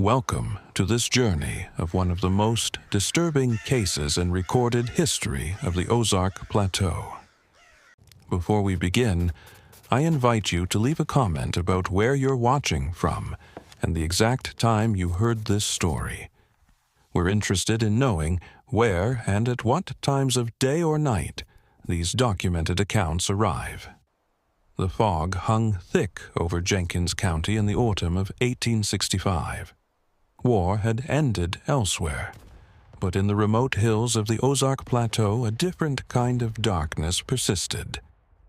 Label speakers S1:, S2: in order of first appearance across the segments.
S1: Welcome to this journey of one of the most disturbing cases in recorded history of the Ozark Plateau. Before we begin, I invite you to leave a comment about where you're watching from and the exact time you heard this story. We're interested in knowing where and at what times of day or night these documented accounts arrive. The fog hung thick over Jenkins County in the autumn of 1865. War had ended elsewhere, but in the remote hills of the Ozark Plateau a different kind of darkness persisted.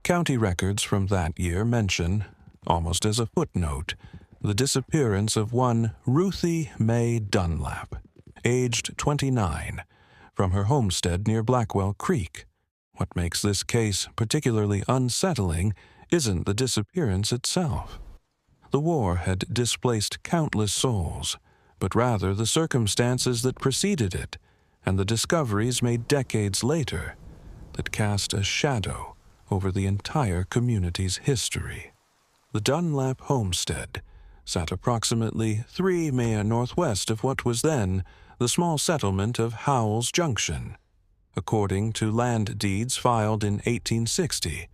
S1: County records from that year mention, almost as a footnote, the disappearance of one Ruthie Mae Dunlap, aged 29, from her homestead near Blackwell Creek. What makes this case particularly unsettling isn't the disappearance itself. The war had displaced countless souls, but rather the circumstances that preceded it and the discoveries made decades later that cast a shadow over the entire community's history. The Dunlap homestead sat approximately 3 miles northwest of what was then the small settlement of Howells Junction. According to land deeds filed in 1860,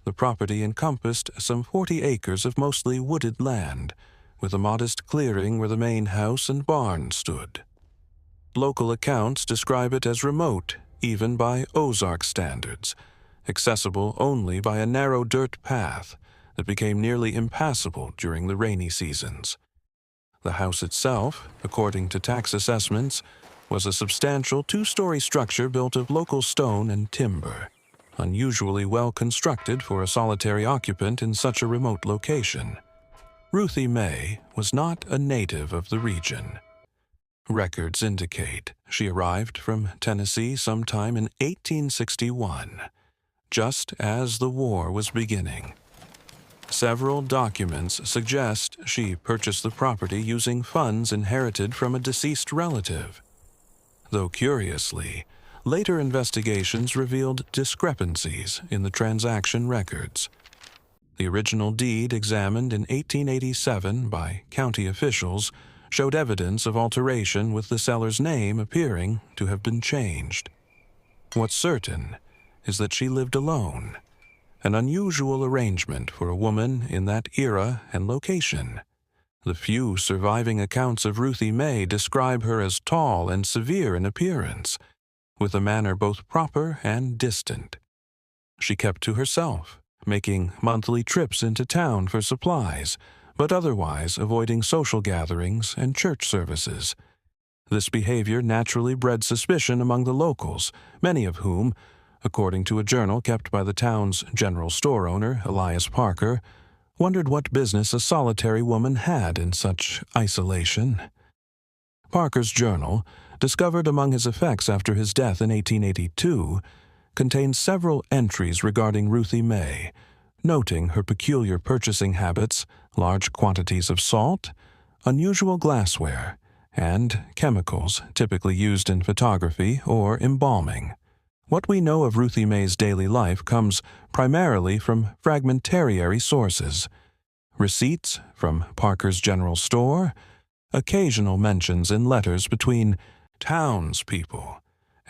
S1: the property encompassed some 40 acres of mostly wooded land, with a modest clearing where the main house and barn stood. Local accounts describe it as remote, even by Ozark standards, accessible only by a narrow dirt path that became nearly impassable during the rainy seasons. The house itself, according to tax assessments, was a substantial 2-story structure built of local stone and timber, unusually well constructed for a solitary occupant in such a remote location. Ruthie Mae was not a native of the region. Records indicate she arrived from Tennessee sometime in 1861, just as the war was beginning. Several documents suggest she purchased the property using funds inherited from a deceased relative. Though curiously, later investigations revealed discrepancies in the transaction records. The original deed examined in 1887 by county officials showed evidence of alteration, with the seller's name appearing to have been changed. What's certain is that she lived alone, an unusual arrangement for a woman in that era and location. The few surviving accounts of Ruthie Mae describe her as tall and severe in appearance, with a manner both proper and distant. She kept to herself, making monthly trips into town for supplies, but otherwise avoiding social gatherings and church services. This behavior naturally bred suspicion among the locals, many of whom, according to a journal kept by the town's general store owner, Elias Parker, wondered what business a solitary woman had in such isolation. Parker's journal, discovered among his effects after his death in 1882, contains several entries regarding Ruthie Mae, noting her peculiar purchasing habits, large quantities of salt, unusual glassware, and chemicals typically used in photography or embalming. What we know of Ruthie Mae's daily life comes primarily from fragmentary sources: receipts from Parker's general store, occasional mentions in letters between townspeople,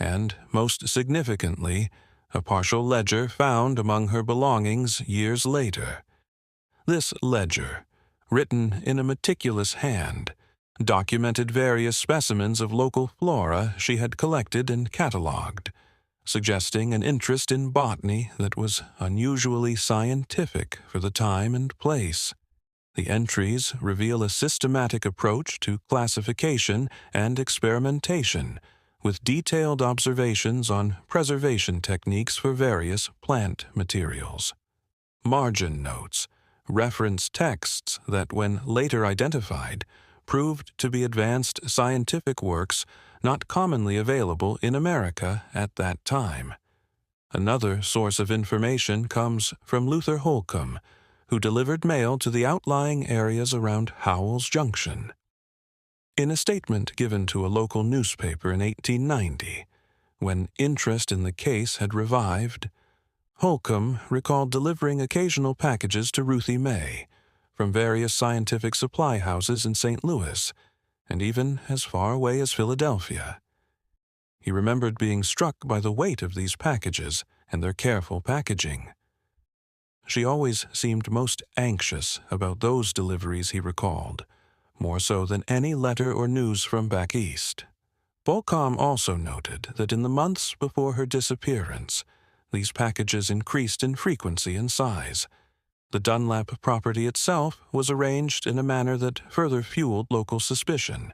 S1: and, most significantly, a partial ledger found among her belongings years later. This ledger, written in a meticulous hand, documented various specimens of local flora she had collected and catalogued, suggesting an interest in botany that was unusually scientific for the time and place. The entries reveal a systematic approach to classification and experimentation, with detailed observations on preservation techniques for various plant materials. Margin notes reference texts that, when later identified, proved to be advanced scientific works not commonly available in America at that time. Another source of information comes from Luther Holcomb, who delivered mail to the outlying areas around Howells Junction. In a statement given to a local newspaper in 1890, when interest in the case had revived, Holcomb recalled delivering occasional packages to Ruthie Mae from various scientific supply houses in St. Louis, and even as far away as Philadelphia. He remembered being struck by the weight of these packages and their careful packaging. She always seemed most anxious about those deliveries, he recalled, more so than any letter or news from back east. Bolcom also noted that in the months before her disappearance, these packages increased in frequency and size. The Dunlap property itself was arranged in a manner that further fueled local suspicion.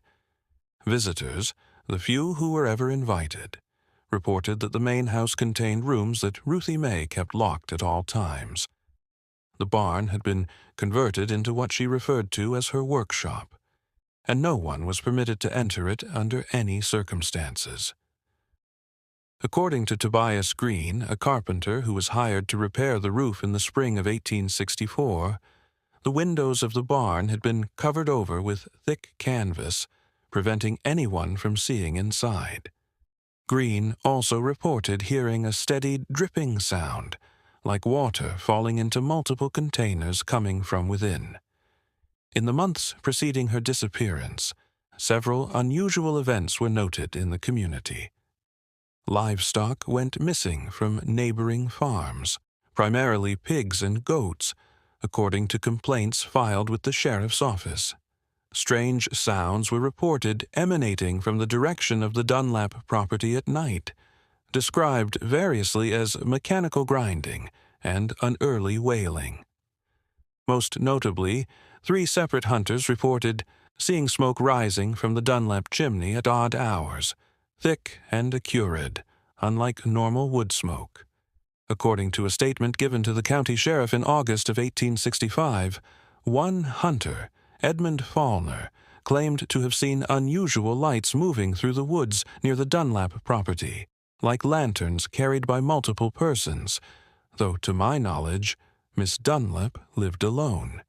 S1: Visitors, the few who were ever invited, reported that the main house contained rooms that Ruthie Mae kept locked at all times. The barn had been converted into what she referred to as her workshop, and no one was permitted to enter it under any circumstances. According to Tobias Green, a carpenter who was hired to repair the roof in the spring of 1864, the windows of the barn had been covered over with thick canvas, preventing anyone from seeing inside. Green also reported hearing a steady dripping sound, like water falling into multiple containers coming from within. In the months preceding her disappearance, several unusual events were noted in the community. Livestock went missing from neighboring farms, primarily pigs and goats, according to complaints filed with the sheriff's office. Strange sounds were reported emanating from the direction of the Dunlap property at night, described variously as mechanical grinding and an early wailing. Most notably, 3 separate hunters reported seeing smoke rising from the Dunlap chimney at odd hours, thick and acrid, unlike normal wood smoke. According to a statement given to the county sheriff in August of 1865, one hunter, Edmund Fallner, claimed to have seen unusual lights moving through the woods near the Dunlap property, like lanterns carried by multiple persons, though to my knowledge, Miss Dunlap lived alone.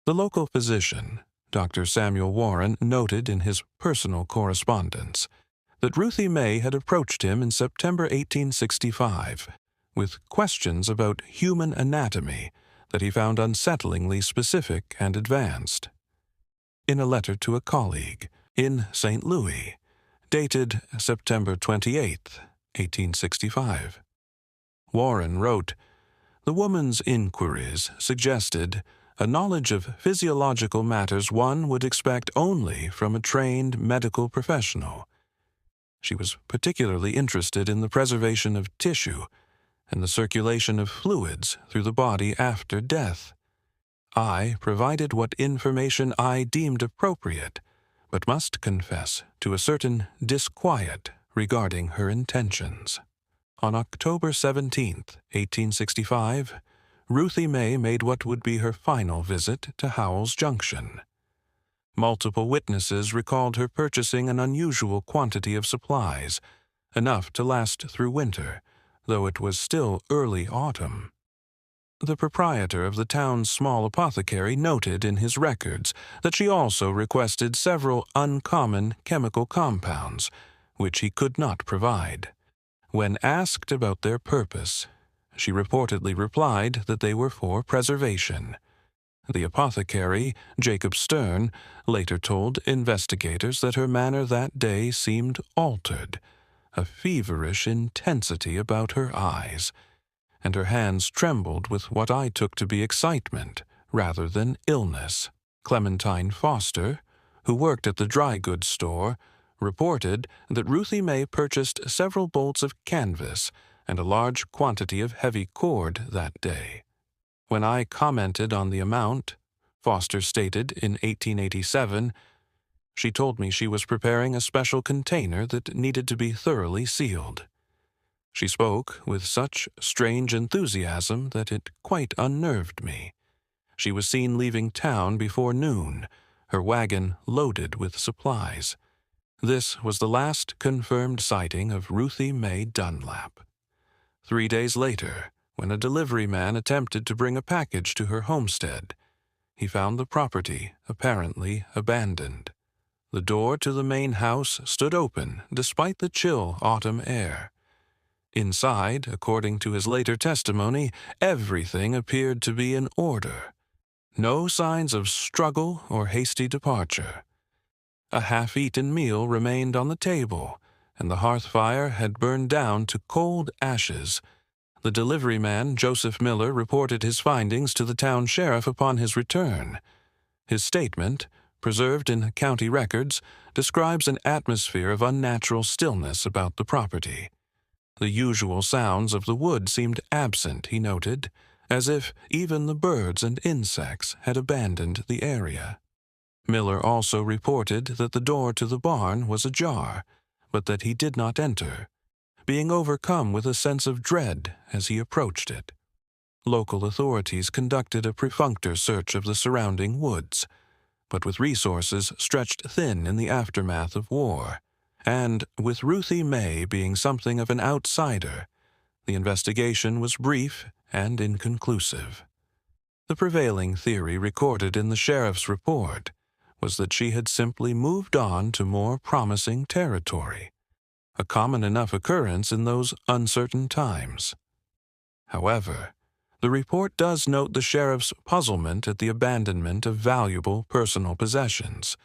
S1: The local physician, Dr. Samuel Warren, noted in his personal correspondence that Ruthie Mae had approached him in September 1865 with questions about human anatomy that he found unsettlingly specific and advanced. In a letter to a colleague in St. Louis, dated September 28, 1865, Warren wrote, "The woman's inquiries suggested a knowledge of physiological matters one would expect only from a trained medical professional. She was particularly interested in the preservation of tissue and the circulation of fluids through the body after death. I provided what information I deemed appropriate, but must confess to a certain disquiet regarding her intentions." On October 17, 1865, Ruthie Mae made what would be her final visit to Howell's Junction. Multiple witnesses recalled her purchasing an unusual quantity of supplies, enough to last through winter, though it was still early autumn. The proprietor of the town's small apothecary noted in his records that she also requested several uncommon chemical compounds, which he could not provide. When asked about their purpose, she reportedly replied that they were for preservation. The apothecary, Jacob Stern, later told investigators that her manner that day seemed altered, a feverish intensity about her eyes, and her hands trembled with what I took to be excitement rather than illness. Clementine Foster, who worked at the dry goods store, reported that Ruthie Mae purchased several bolts of canvas and a large quantity of heavy cord that day. When I commented on the amount, Foster stated in 1887, she told me she was preparing a special container that needed to be thoroughly sealed. She spoke with such strange enthusiasm that it quite unnerved me. She was seen leaving town before noon, her wagon loaded with supplies. This was the last confirmed sighting of Ruthie Mae Dunlap. 3 days later, when a delivery man attempted to bring a package to her homestead, he found the property apparently abandoned. The door to the main house stood open despite the chill autumn air. Inside, according to his later testimony, everything appeared to be in order. No signs of struggle or hasty departure. A half-eaten meal remained on the table, and the hearth fire had burned down to cold ashes. The delivery man, Joseph Miller, reported his findings to the town sheriff upon his return. His statement, preserved in county records, describes an atmosphere of unnatural stillness about the property. The usual sounds of the wood seemed absent, he noted, as if even the birds and insects had abandoned the area. Miller also reported that the door to the barn was ajar, but that he did not enter, being overcome with a sense of dread as he approached it. Local authorities conducted a perfunctory search of the surrounding woods, but with resources stretched thin in the aftermath of war, and with Ruthie Mae being something of an outsider, the investigation was brief and inconclusive. The prevailing theory recorded in the sheriff's report was that she had simply moved on to more promising territory, a common enough occurrence in those uncertain times. However, the report does note the sheriff's puzzlement at the abandonment of valuable personal possessions,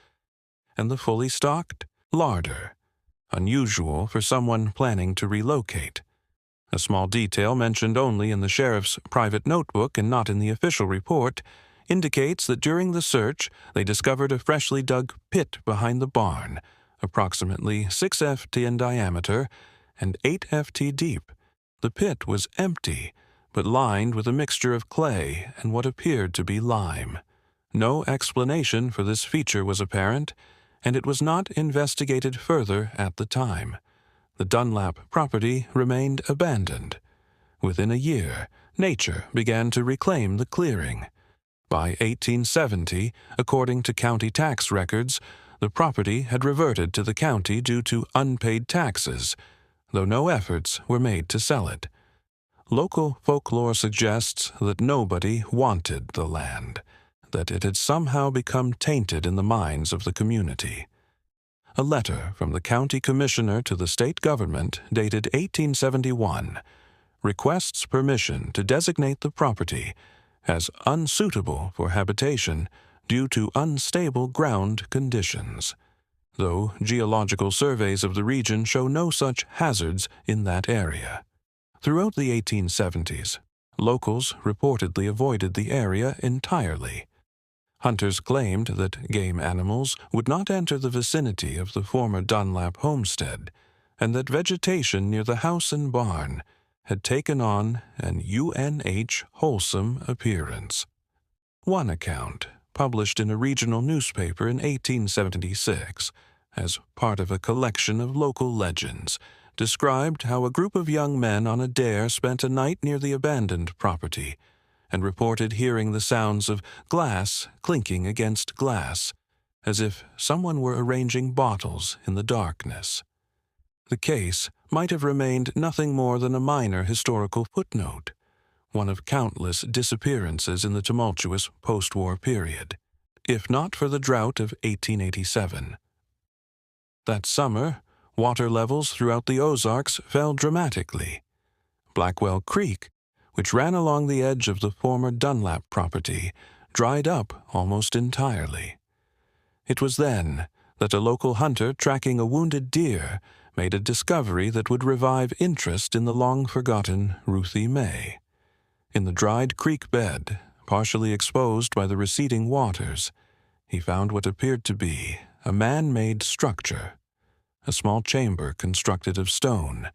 S1: and the fully stocked larder, unusual for someone planning to relocate. A small detail mentioned only in the sheriff's private notebook and not in the official report indicates that during the search they discovered a freshly dug pit behind the barn, approximately 6 ft in diameter and 8 ft deep. The pit was empty, but lined with a mixture of clay and what appeared to be lime. No explanation for this feature was apparent, and it was not investigated further at the time. The Dunlap property remained abandoned. Within a year, nature began to reclaim the clearing. By 1870, according to county tax records, the property had reverted to the county due to unpaid taxes, though no efforts were made to sell it. Local folklore suggests that nobody wanted the land, that it had somehow become tainted in the minds of the community. A letter from the county commissioner to the state government, dated 1871, requests permission to designate the property as unsuitable for habitation due to unstable ground conditions, though geological surveys of the region show no such hazards in that area. Throughout the 1870s, locals reportedly avoided the area entirely. Hunters claimed that game animals would not enter the vicinity of the former Dunlap homestead, and that vegetation near the house and barn had taken on an UNH wholesome appearance. One account, published in a regional newspaper in 1876, as part of a collection of local legends, described how a group of young men on a dare spent a night near the abandoned property, and reported hearing the sounds of glass clinking against glass, as if someone were arranging bottles in the darkness. The case might have remained nothing more than a minor historical footnote, one of countless disappearances in the tumultuous post-war period, if not for the drought of 1887. That summer, water levels throughout the Ozarks fell dramatically. Blackwell Creek, which ran along the edge of the former Dunlap property, dried up almost entirely. It was then that a local hunter tracking a wounded deer made a discovery that would revive interest in the long-forgotten Ruthie Mae. In the dried creek bed, partially exposed by the receding waters, he found what appeared to be a man-made structure, a small chamber constructed of stone,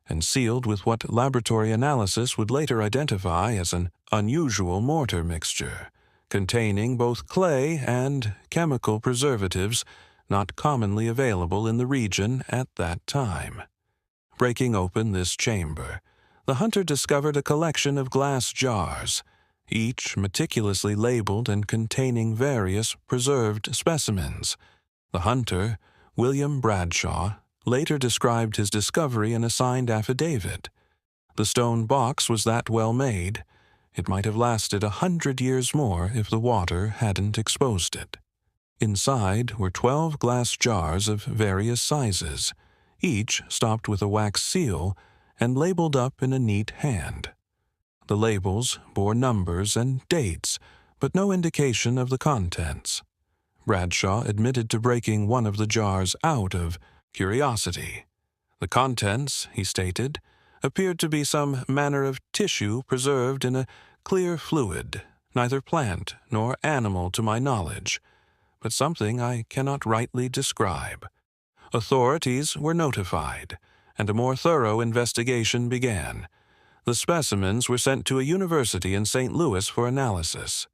S1: and sealed with what laboratory analysis would later identify as an unusual mortar mixture, containing both clay and chemical preservatives not commonly available in the region at that time. Breaking open this chamber, the hunter discovered a collection of glass jars, each meticulously labeled and containing various preserved specimens. The hunter, William Bradshaw, later described his discovery in a signed affidavit. The stone box was that well made, it might have lasted 100 years more if the water hadn't exposed it. Inside were 12 glass jars of various sizes, each stopped with a wax seal and labeled up in a neat hand. The labels bore numbers and dates, but no indication of the contents. Bradshaw admitted to breaking one of the jars out of curiosity. The contents, he stated, appeared to be some manner of tissue preserved in a clear fluid, neither plant nor animal to my knowledge, but something I cannot rightly describe. Authorities were notified, and a more thorough investigation began. The specimens were sent to a university in St. Louis for analysis.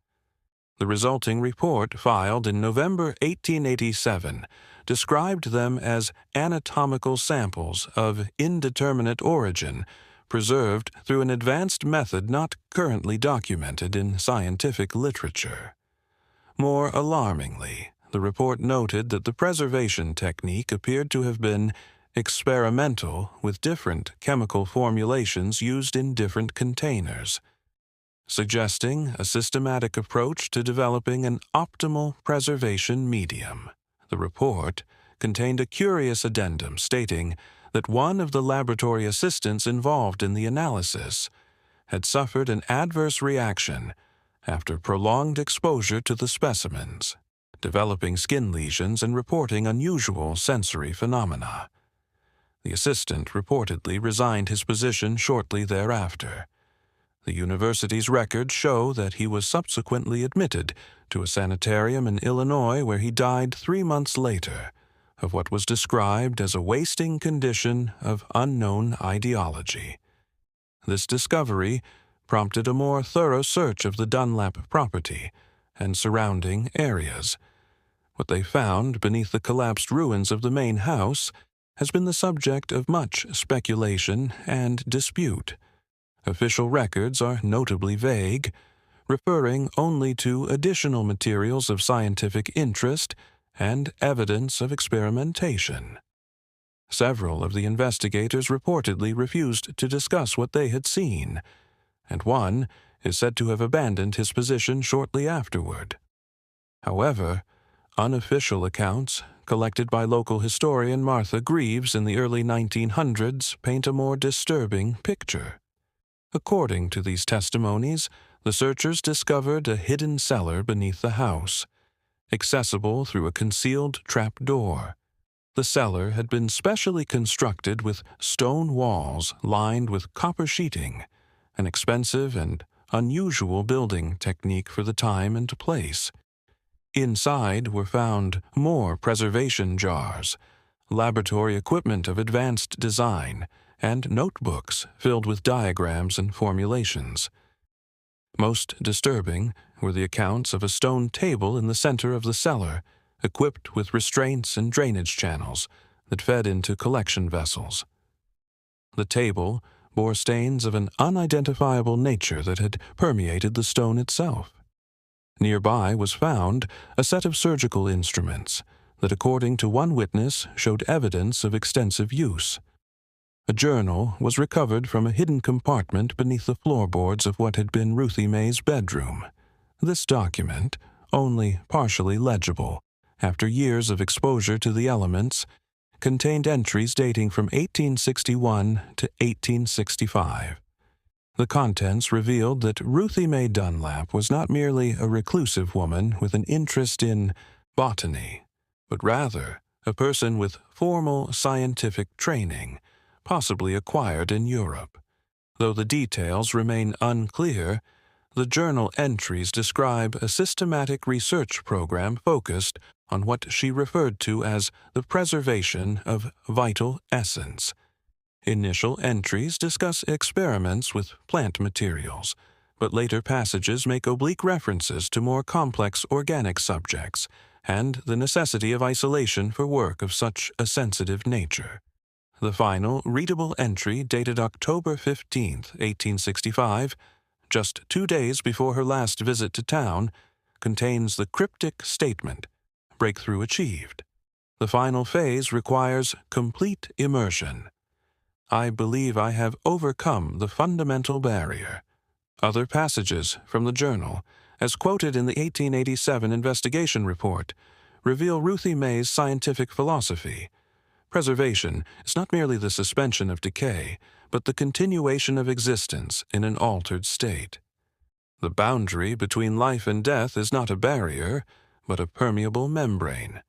S1: The resulting report, filed in November 1887, described them as anatomical samples of indeterminate origin, preserved through an advanced method not currently documented in scientific literature. More alarmingly, the report noted that the preservation technique appeared to have been experimental, with different chemical formulations used in different containers, suggesting a systematic approach to developing an optimal preservation medium. The report contained a curious addendum stating that one of the laboratory assistants involved in the analysis had suffered an adverse reaction after prolonged exposure to the specimens, developing skin lesions and reporting unusual sensory phenomena. The assistant reportedly resigned his position shortly thereafter. The university's records show that he was subsequently admitted to a sanitarium in Illinois, where he died 3 months later of what was described as a wasting condition of unknown etiology. This discovery prompted a more thorough search of the Dunlap property and surrounding areas. What they found beneath the collapsed ruins of the main house has been the subject of much speculation and dispute. Official records are notably vague, referring only to additional materials of scientific interest and evidence of experimentation. Several of the investigators reportedly refused to discuss what they had seen, and one is said to have abandoned his position shortly afterward. However, unofficial accounts collected by local historian Martha Greaves in the early 1900s paint a more disturbing picture. According to these testimonies, the searchers discovered a hidden cellar beneath the house, accessible through a concealed trap door. The cellar had been specially constructed with stone walls lined with copper sheeting, an expensive and unusual building technique for the time and place. Inside were found more preservation jars, laboratory equipment of advanced design, and notebooks filled with diagrams and formulations. Most disturbing were the accounts of a stone table in the center of the cellar, equipped with restraints and drainage channels that fed into collection vessels. The table bore stains of an unidentifiable nature that had permeated the stone itself. Nearby was found a set of surgical instruments that, according to one witness, showed evidence of extensive use. A journal was recovered from a hidden compartment beneath the floorboards of what had been Ruthie Mae's bedroom. This document, only partially legible after years of exposure to the elements, contained entries dating from 1861 to 1865. The contents revealed that Ruthie Mae Dunlap was not merely a reclusive woman with an interest in botany, but rather a person with formal scientific training, possibly acquired in Europe. Though the details remain unclear, the journal entries describe a systematic research program focused on what she referred to as the preservation of vital essence. Initial entries discuss experiments with plant materials, but later passages make oblique references to more complex organic subjects and the necessity of isolation for work of such a sensitive nature. The final, readable entry, dated October 15, 1865, just 2 days before her last visit to town, contains the cryptic statement, "Breakthrough achieved." The final phase requires complete immersion. "I believe I have overcome the fundamental barrier." Other passages from the journal, as quoted in the 1887 investigation report, reveal Ruthie Mae's scientific philosophy. Preservation is not merely the suspension of decay, but the continuation of existence in an altered state. The boundary between life and death is not a barrier, but a permeable membrane.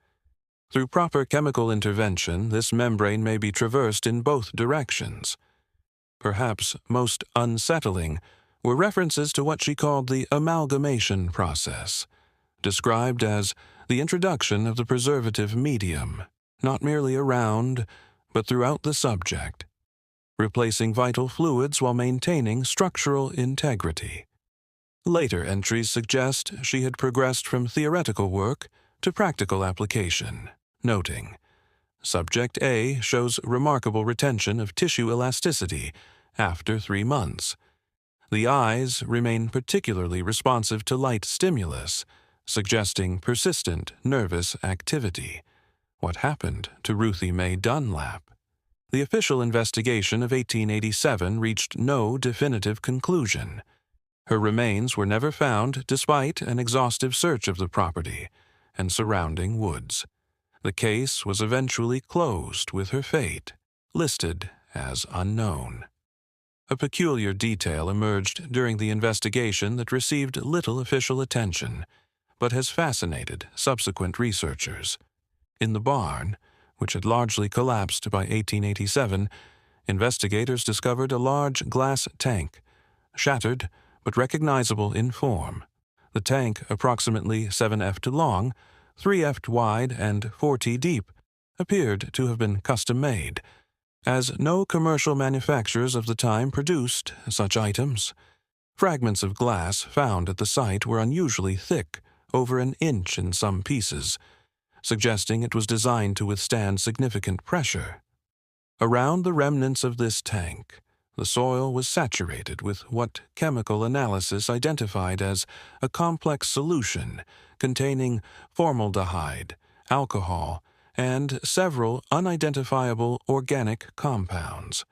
S1: Through proper chemical intervention, this membrane may be traversed in both directions. Perhaps most unsettling were references to what she called the amalgamation process, described as the introduction of the preservative medium, not merely around, but throughout the subject, replacing vital fluids while maintaining structural integrity. Later entries suggest she had progressed from theoretical work to practical application, noting, Subject A shows remarkable retention of tissue elasticity after 3 months. The eyes remain particularly responsive to light stimulus, suggesting persistent nervous activity. What happened to Ruthie Mae Dunlap? The official investigation of 1887 reached no definitive conclusion. Her remains were never found despite an exhaustive search of the property and surrounding woods. The case was eventually closed with her fate listed as unknown. A peculiar detail emerged during the investigation that received little official attention, but has fascinated subsequent researchers. In the barn, which had largely collapsed by 1887, investigators discovered a large glass tank, shattered but recognizable in form. The tank, approximately 7 ft long, 3 ft wide, and 40 deep, appeared to have been custom-made, as no commercial manufacturers of the time produced such items. Fragments of glass found at the site were unusually thick, over an inch in some pieces, suggesting it was designed to withstand significant pressure. Around the remnants of this tank, the soil was saturated with what chemical analysis identified as a complex solution containing formaldehyde, alcohol, and several unidentifiable organic compounds.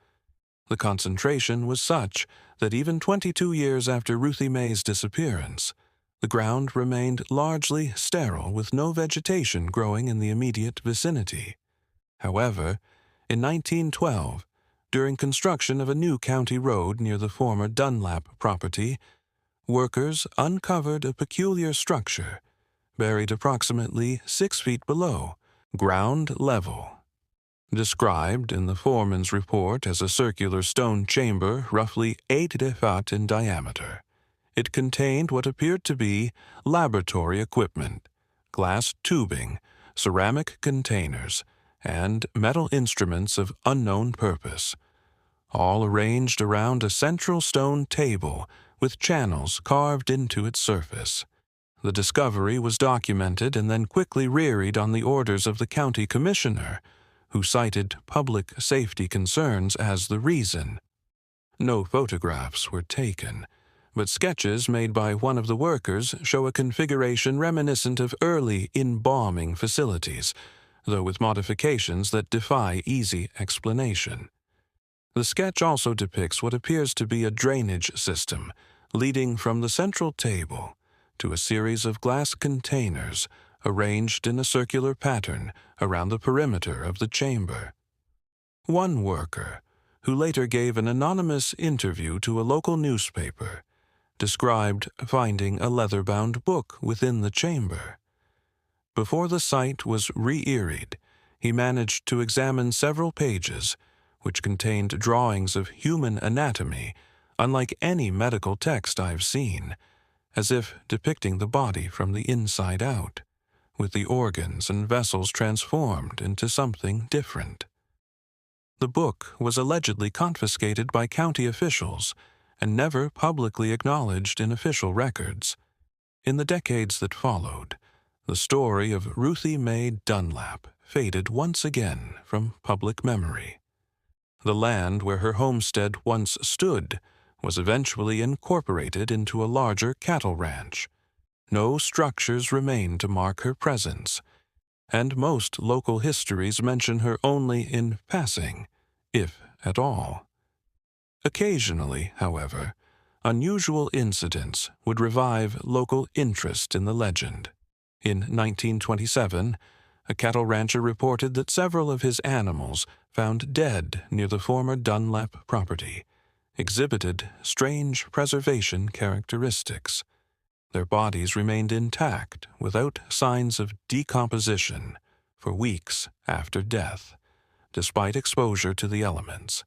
S1: The concentration was such that even 22 years after Ruthie Mae's disappearance, the ground remained largely sterile with no vegetation growing in the immediate vicinity. However, in 1912, during construction of a new county road near the former Dunlap property, workers uncovered a peculiar structure buried approximately 6 feet below ground level. Described in the foreman's report as a circular stone chamber roughly 8 feet in diameter, it contained what appeared to be laboratory equipment, glass tubing, ceramic containers, and metal instruments of unknown purpose, all arranged around a central stone table with channels carved into its surface. The discovery was documented and then quickly rearied on the orders of the county commissioner, who cited public safety concerns as the reason. No photographs were taken, but sketches made by one of the workers show a configuration reminiscent of early embalming facilities, though with modifications that defy easy explanation. The sketch also depicts what appears to be a drainage system leading from the central table to a series of glass containers arranged in a circular pattern around the perimeter of the chamber. One worker, who later gave an anonymous interview to a local newspaper, described finding a leather-bound book within the chamber. Before the site was re-earied, he managed to examine several pages, which contained drawings of human anatomy, unlike any medical text I've seen, as if depicting the body from the inside out, with the organs and vessels transformed into something different. The book was allegedly confiscated by county officials and never publicly acknowledged in official records. In the decades that followed, the story of Ruthie Mae Dunlap faded once again from public memory. The land where her homestead once stood was eventually incorporated into a larger cattle ranch. No structures remain to mark her presence, and most local histories mention her only in passing, if at all. Occasionally, however, unusual incidents would revive local interest in the legend. In 1927, a cattle rancher reported that several of his animals found dead near the former Dunlap property exhibited strange preservation characteristics. Their bodies remained intact, without signs of decomposition, for weeks after death, despite exposure to the elements.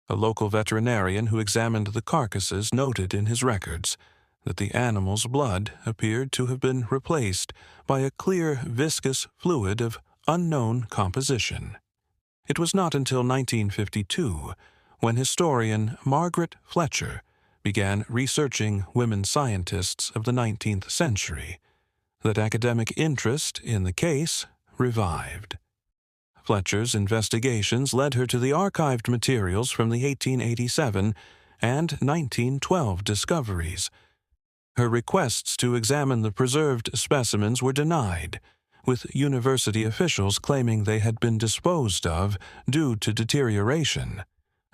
S1: A local veterinarian who examined the carcasses noted in his records that the animal's blood appeared to have been replaced by a clear, viscous fluid of unknown composition. It was not until 1952, when historian Margaret Fletcher began researching women scientists of the 19th century, that academic interest in the case revived. Fletcher's investigations led her to the archived materials from the 1887 and 1912 discoveries. Her requests to examine the preserved specimens were denied, with university officials claiming they had been disposed of due to deterioration.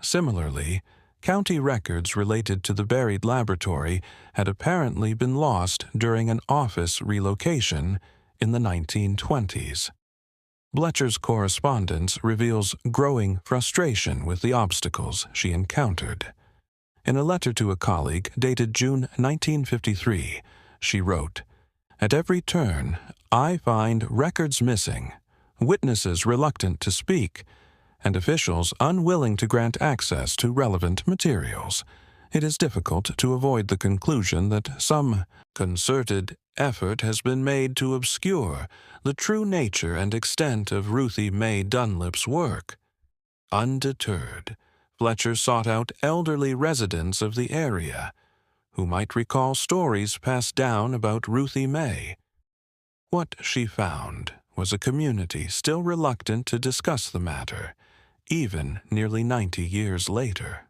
S1: Similarly, county records related to the buried laboratory had apparently been lost during an office relocation in the 1920s. Fletcher's correspondence reveals growing frustration with the obstacles she encountered. In a letter to a colleague dated June 1953, she wrote, "At every turn, I find records missing, witnesses reluctant to speak, and officials unwilling to grant access to relevant materials. It is difficult to avoid the conclusion that some concerted effort has been made to obscure the true nature and extent of Ruthie Mae Dunlap's work." Undeterred, Fletcher sought out elderly residents of the area who might recall stories passed down about Ruthie Mae. What she found was a community still reluctant to discuss the matter, even nearly 90 years later.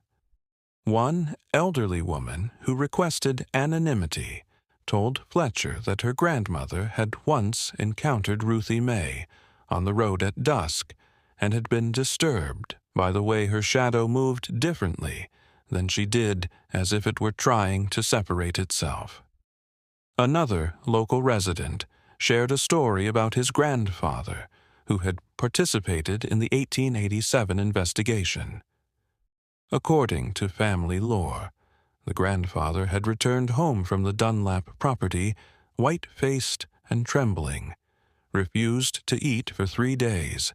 S1: One elderly woman who requested anonymity told Fletcher that her grandmother had once encountered Ruthie Mae on the road at dusk and had been disturbed by the way her shadow moved differently than she did as if it were trying to separate itself. Another local resident shared a story about his grandfather, who had participated in the 1887 investigation. According to family lore, the grandfather had returned home from the Dunlap property, white-faced and trembling, refused to eat for 3 days,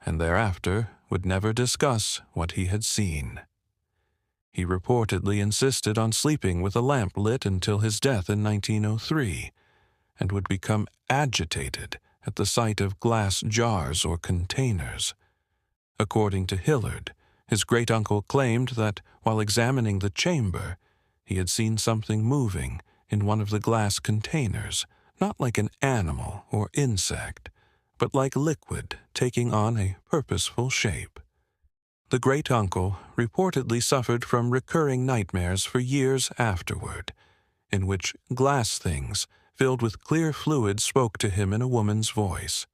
S1: and thereafter would never discuss what he had seen. He reportedly insisted on sleeping with a lamp lit until his death in 1903, and would become agitated at the sight of glass jars or containers. According to Hillard, his great-uncle claimed that, while examining the chamber, he had seen something moving in one of the glass containers, not like an animal or insect, but like liquid taking on a purposeful shape. The great-uncle reportedly suffered from recurring nightmares for years afterward, in which glass things filled with clear fluid spoke to him in a woman's voice.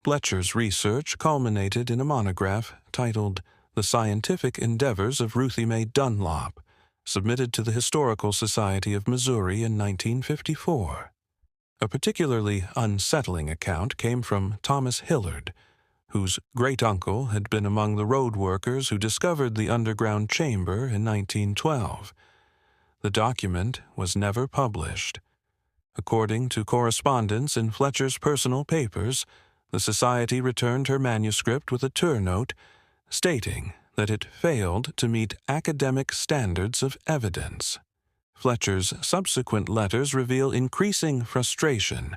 S1: Fletcher's research culminated in a monograph titled The Scientific Endeavors of Ruthie Mae Dunlap, submitted to the Historical Society of Missouri in 1954. A particularly unsettling account came from Thomas Hillard, whose great-uncle had been among the road workers who discovered the underground chamber in 1912. The document was never published. According to correspondence in Fletcher's personal papers, the Society returned her manuscript with a tour note stating that it failed to meet academic standards of evidence. Fletcher's subsequent letters reveal increasing frustration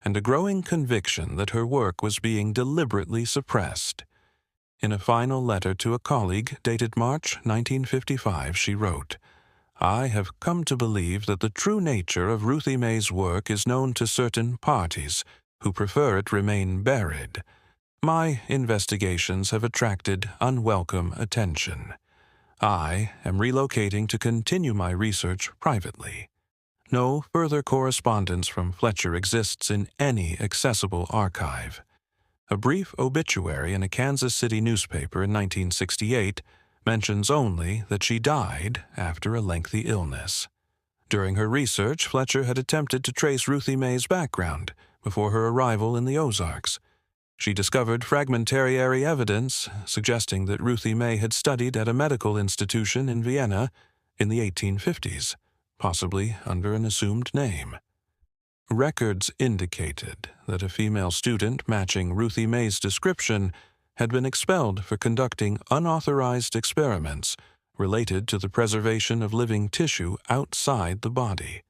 S1: and a growing conviction that her work was being deliberately suppressed. In a final letter to a colleague dated March 1955, she wrote, "I have come to believe that the true nature of Ruthie Mae's work is known to certain parties who prefer it remain buried. My investigations have attracted unwelcome attention. I am relocating to continue my research privately. No further correspondence from Fletcher exists in any accessible archive. A brief obituary in a Kansas City newspaper in 1968 mentions only that she died after a lengthy illness." During her research, Fletcher had attempted to trace Ruthie Mae's background before her arrival in the Ozarks. She discovered fragmentary evidence suggesting that Ruthie Mae had studied at a medical institution in Vienna in the 1850s, possibly under an assumed name. Records indicated that a female student matching Ruthie Mae's description had been expelled for conducting unauthorized experiments related to the preservation of living tissue outside the body.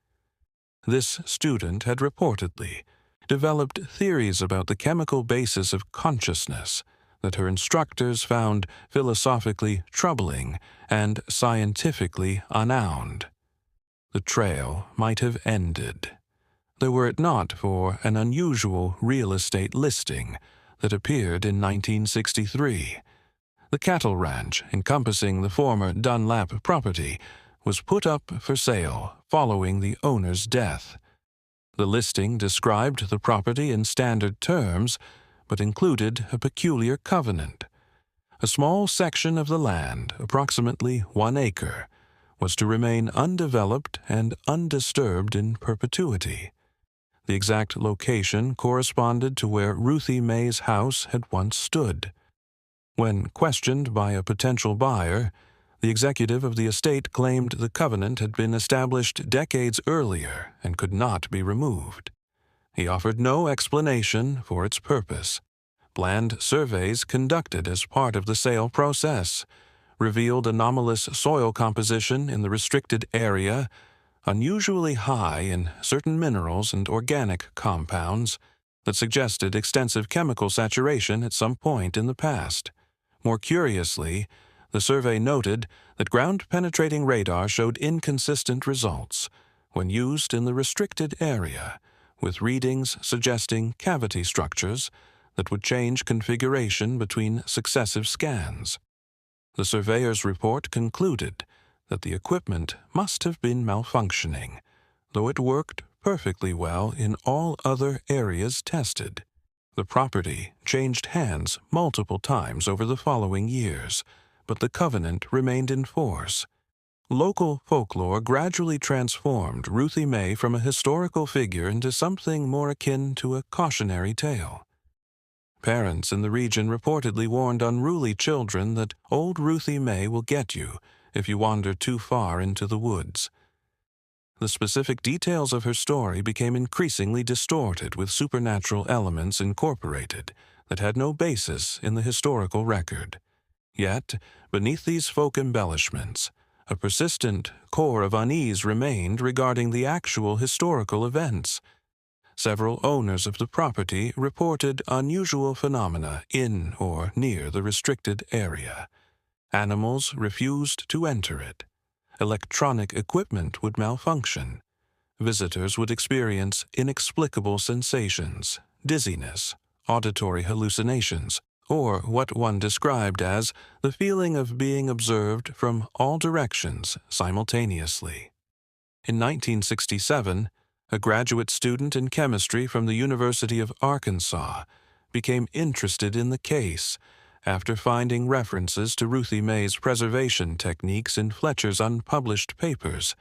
S1: This student had reportedly developed theories about the chemical basis of consciousness that her instructors found philosophically troubling and scientifically unsound. The trail might have ended, were it not for an unusual real estate listing that appeared in 1963. The cattle ranch encompassing the former Dunlap property was put up for sale following the owner's death. The listing described the property in standard terms, but included a peculiar covenant. A small section of the land, approximately 1 acre, was to remain undeveloped and undisturbed in perpetuity. The exact location corresponded to where Ruthie Mae's house had once stood. When questioned by a potential buyer, the executive of the estate claimed the covenant had been established decades earlier and could not be removed. He offered no explanation for its purpose. Bland surveys conducted as part of the sale process revealed anomalous soil composition in the restricted area, unusually high in certain minerals and organic compounds that suggested extensive chemical saturation at some point in the past. More curiously, the survey noted that ground-penetrating radar showed inconsistent results when used in the restricted area, with readings suggesting cavity structures that would change configuration between successive scans. The surveyor's report concluded that the equipment must have been malfunctioning, though it worked perfectly well in all other areas tested. The property changed hands multiple times over the following years, but the covenant remained in force. Local folklore gradually transformed Ruthie Mae from a historical figure into something more akin to a cautionary tale. Parents in the region reportedly warned unruly children that old Ruthie Mae will get you if you wander too far into the woods. The specific details of her story became increasingly distorted with supernatural elements incorporated that had no basis in the historical record. Yet, beneath these folk embellishments, a persistent core of unease remained regarding the actual historical events. Several owners of the property reported unusual phenomena in or near the restricted area. Animals refused to enter it. Electronic equipment would malfunction. Visitors would experience inexplicable sensations, dizziness, auditory hallucinations, or what one described as the feeling of being observed from all directions simultaneously. In 1967, a graduate student in chemistry from the University of Arkansas became interested in the case after finding references to Ruthie Mae's preservation techniques in Fletcher's unpublished papers,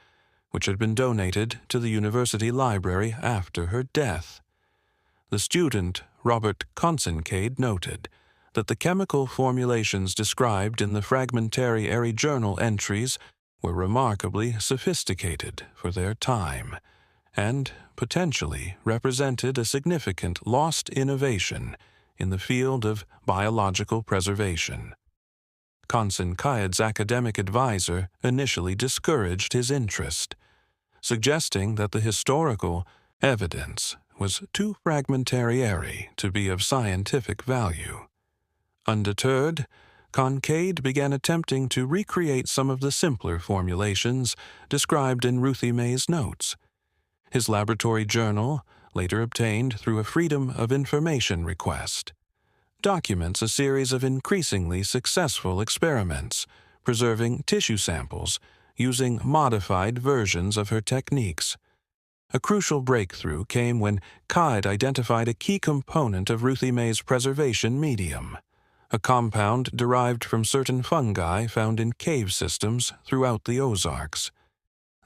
S1: which had been donated to the university library after her death. The student, Robert Consincade, noted that the chemical formulations described in the fragmentary Airy Journal entries were remarkably sophisticated for their time, and potentially represented a significant lost innovation in the field of biological preservation. Consincade's academic advisor initially discouraged his interest, suggesting that the historical evidence was too fragmentary to be of scientific value. Undeterred, Consincade began attempting to recreate some of the simpler formulations described in Ruthie Mae's notes. His laboratory journal, later obtained through a Freedom of Information request, documents a series of increasingly successful experiments, preserving tissue samples using modified versions of her techniques. A crucial breakthrough came when Cade identified a key component of Ruthie Mae's preservation medium, a compound derived from certain fungi found in cave systems throughout the Ozarks.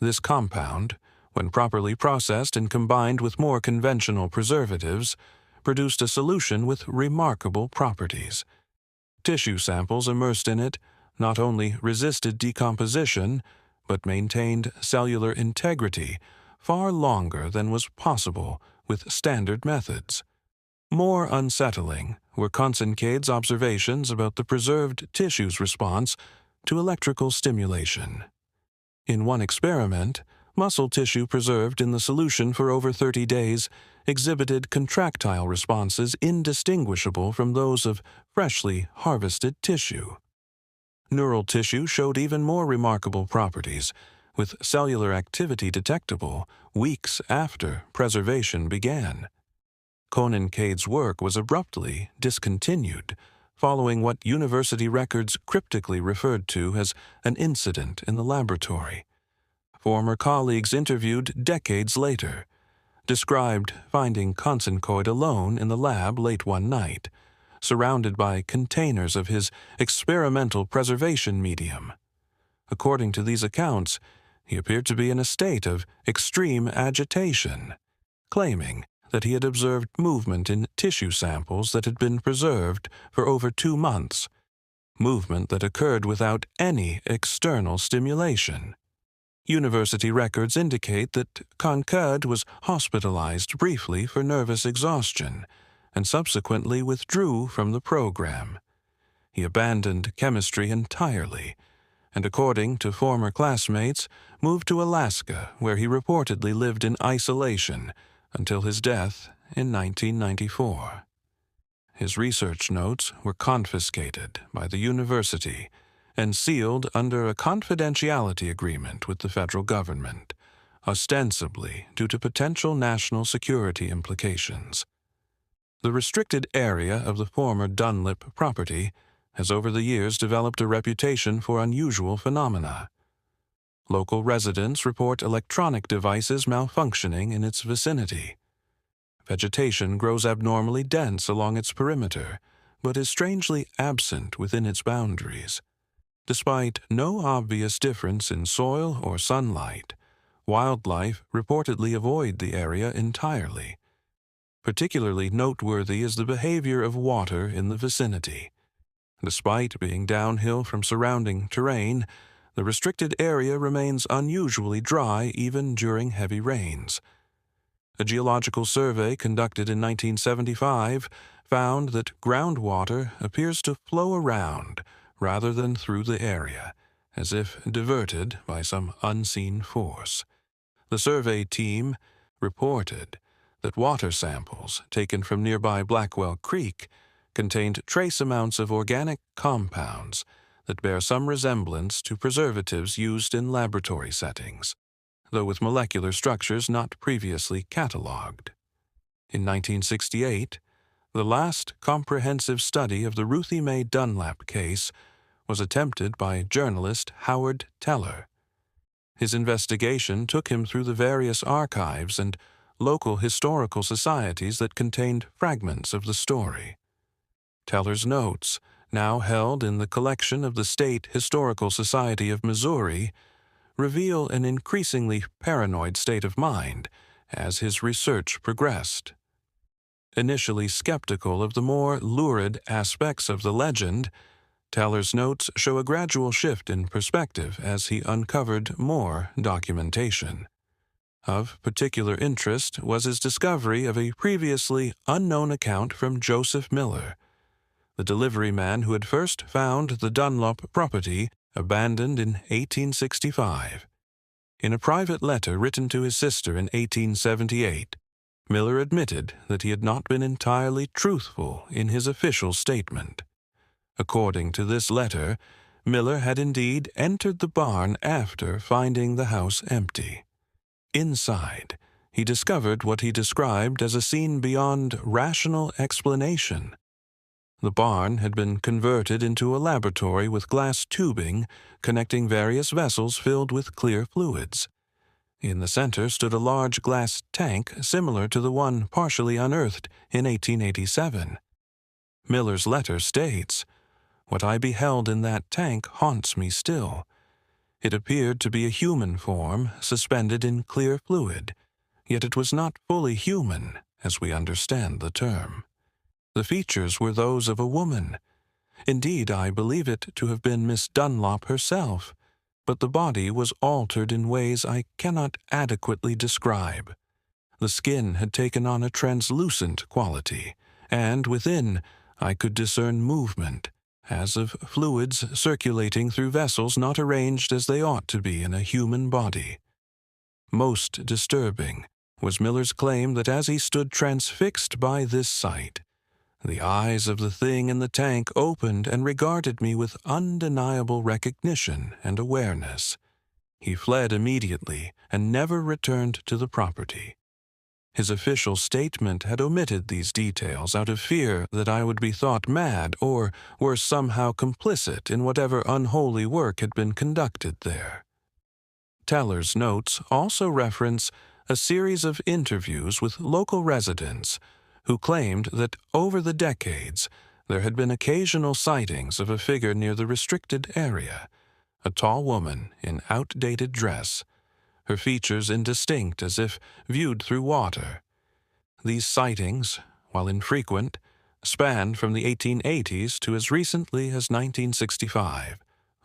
S1: This compound, when properly processed and combined with more conventional preservatives, produced a solution with remarkable properties. Tissue samples immersed in it not only resisted decomposition, but maintained cellular integrity far longer than was possible with standard methods. More unsettling were Konsenkade's observations about the preserved tissue's response to electrical stimulation. In one experiment, muscle tissue preserved in the solution for over 30 days exhibited contractile responses indistinguishable from those of freshly harvested tissue. Neural tissue showed even more remarkable properties, with cellular activity detectable weeks after preservation began. Konsenkade's work was abruptly discontinued, following what university records cryptically referred to as an incident in the laboratory. Former colleagues interviewed decades later described finding Konsenkade alone in the lab late one night, surrounded by containers of his experimental preservation medium. According to these accounts, he appeared to be in a state of extreme agitation, claiming that he had observed movement in tissue samples that had been preserved for over 2 months, movement that occurred without any external stimulation. University records indicate that Konsekade was hospitalized briefly for nervous exhaustion and subsequently withdrew from the program. He abandoned chemistry entirely and, according to former classmates, moved to Alaska, where he reportedly lived in isolation until his death in 1994. His research notes were confiscated by the university and sealed under a confidentiality agreement with the federal government, ostensibly due to potential national security implications. The restricted area of the former Dunlap property has over the years developed a reputation for unusual phenomena. Local residents report electronic devices malfunctioning in its vicinity. Vegetation grows abnormally dense along its perimeter, but is strangely absent within its boundaries. Despite no obvious difference in soil or sunlight, wildlife reportedly avoid the area entirely. Particularly noteworthy is the behavior of water in the vicinity. Despite being downhill from surrounding terrain, the restricted area remains unusually dry even during heavy rains. A geological survey conducted in 1975 found that groundwater appears to flow around rather than through the area, as if diverted by some unseen force. The survey team reported that water samples taken from nearby Blackwell Creek contained trace amounts of organic compounds that bear some resemblance to preservatives used in laboratory settings, though with molecular structures not previously catalogued. In 1968, the last comprehensive study of the Ruthie Mae Dunlap case was attempted by journalist Howard Teller. His investigation took him through the various archives and local historical societies that contained fragments of the story. Teller's notes, now held in the collection of the State Historical Society of Missouri, reveal an increasingly paranoid state of mind as his research progressed. Initially skeptical of the more lurid aspects of the legend, Teller's notes show a gradual shift in perspective as he uncovered more documentation. Of particular interest was his discovery of a previously unknown account from Joseph Miller, the delivery man who had first found the Dunlap property abandoned in 1865. In a private letter written to his sister in 1878, Miller admitted that he had not been entirely truthful in his official statement. According to this letter, Miller had indeed entered the barn after finding the house empty. Inside, he discovered what he described as a scene beyond rational explanation. The barn had been converted into a laboratory with glass tubing connecting various vessels filled with clear fluids. In the center stood a large glass tank similar to the one partially unearthed in 1887. Miller's letter states, "What I beheld in that tank haunts me still. It appeared to be a human form suspended in clear fluid, yet it was not fully human as we understand the term. The features were those of a woman. Indeed, I believe it to have been Miss Dunlap herself. but the body was altered in ways I cannot adequately describe. The skin had taken on a translucent quality, and within I could discern movement, as of fluids circulating through vessels not arranged as they ought to be in a human body. Most disturbing was Miller's claim that as he stood transfixed by this sight, the eyes of the thing in the tank opened and regarded me with undeniable recognition and awareness. He fled immediately and never returned to the property. His official statement had omitted these details out of fear that I would be thought mad or were somehow complicit in whatever unholy work had been conducted there. Teller's notes also reference a series of interviews with local residents who claimed that over the decades there had been occasional sightings of a figure near the restricted area, a tall woman in outdated dress, her features indistinct as if viewed through water. These sightings, while infrequent, spanned from the 1880s to as recently as 1965,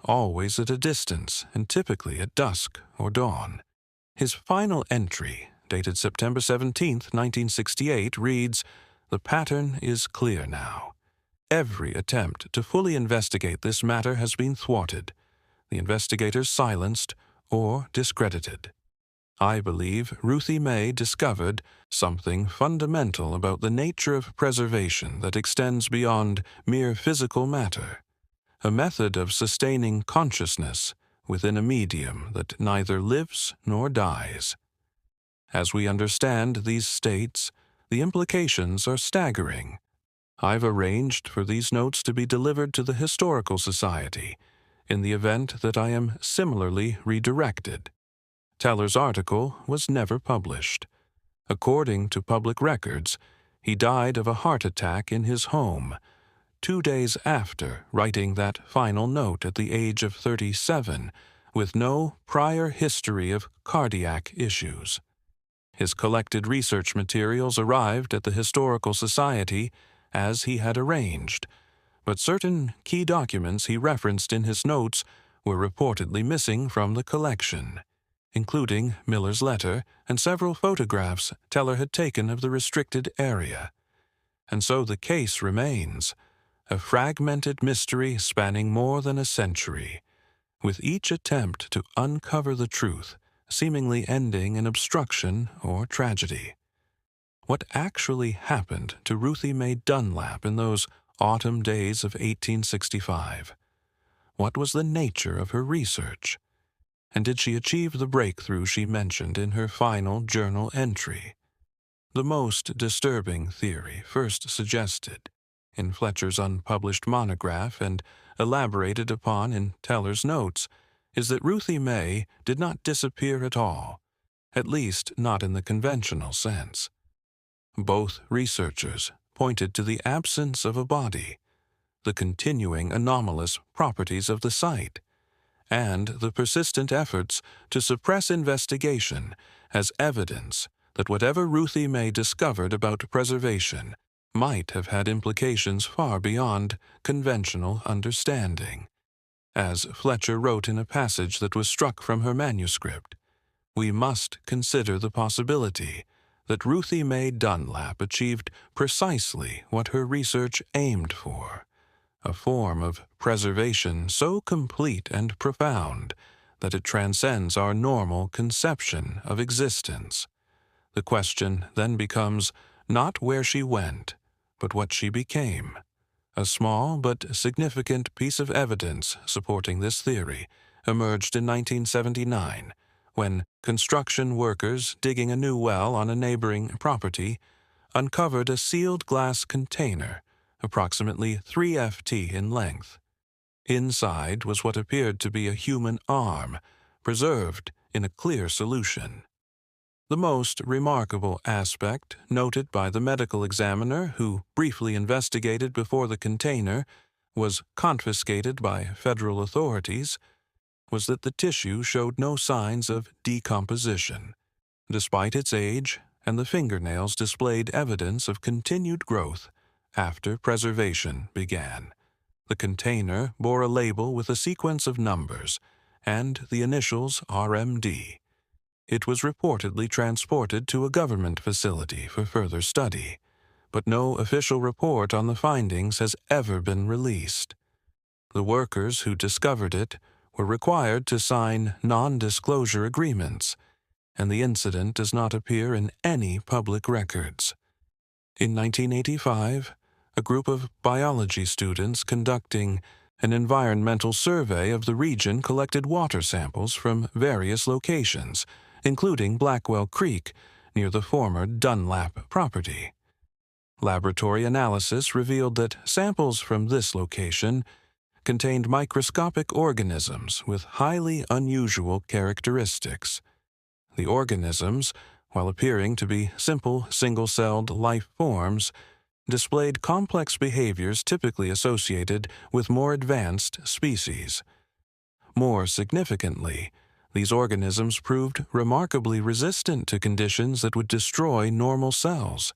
S1: always at a distance and typically at dusk or dawn. His final entry, dated September 17, 1968, reads, "The pattern is clear now. Every attempt to fully investigate this matter has been thwarted, the investigators silenced or discredited. I believe Ruthie Mae discovered something fundamental about the nature of preservation that extends beyond mere physical matter, a method of sustaining consciousness within a medium that neither lives nor dies. As we understand these states, the implications are staggering. I've arranged for these notes to be delivered to the Historical Society in the event that I am similarly redirected." Teller's article was never published. According to public records, he died of a heart attack in his home, 2 days after writing that final note at the age of 37, with no prior history of cardiac issues. His collected research materials arrived at the Historical Society as he had arranged, but certain key documents he referenced in his notes were reportedly missing from the collection, including Miller's letter and several photographs Teller had taken of the restricted area. And so the case remains, a fragmented mystery spanning more than a century, with each attempt to uncover the truth seemingly ending in obstruction or tragedy. What actually happened to Ruthie Mae Dunlap in those autumn days of 1865? What was the nature of her research? And did she achieve the breakthrough she mentioned in her final journal entry? The most disturbing theory, first suggested in Fletcher's unpublished monograph and elaborated upon in Teller's notes, is that Ruthie Mae did not disappear at all, at least not in the conventional sense. Both researchers pointed to the absence of a body, the continuing anomalous properties of the site, and the persistent efforts to suppress investigation as evidence that whatever Ruthie Mae discovered about preservation might have had implications far beyond conventional understanding. As Fletcher wrote in a passage that was struck from her manuscript, we must consider the possibility that Ruthie Mae Dunlap achieved precisely what her research aimed for, a form of preservation so complete and profound that it transcends our normal conception of existence. The question then becomes not where she went, but what she became. A small but significant piece of evidence supporting this theory emerged in 1979, when construction workers digging a new well on a neighboring property uncovered a sealed glass container approximately 3 ft in length. Inside was what appeared to be a human arm, preserved in a clear solution. The most remarkable aspect, noted by the medical examiner who briefly investigated before the container was confiscated by federal authorities, was that the tissue showed no signs of decomposition, despite its age, and the fingernails displayed evidence of continued growth after preservation began. The container bore a label with a sequence of numbers, and the initials RMD. It was reportedly transported to a government facility for further study, but no official report on the findings has ever been released. The workers who discovered it were required to sign non-disclosure agreements, and the incident does not appear in any public records. In 1985, a group of biology students conducting an environmental survey of the region collected water samples from various locations, including Blackwell Creek near the former Dunlap property. Laboratory analysis revealed that samples from this location contained microscopic organisms with highly unusual characteristics. The organisms, while appearing to be simple single-celled life forms, displayed complex behaviors typically associated with more advanced species. More significantly, these organisms proved remarkably resistant to conditions that would destroy normal cells.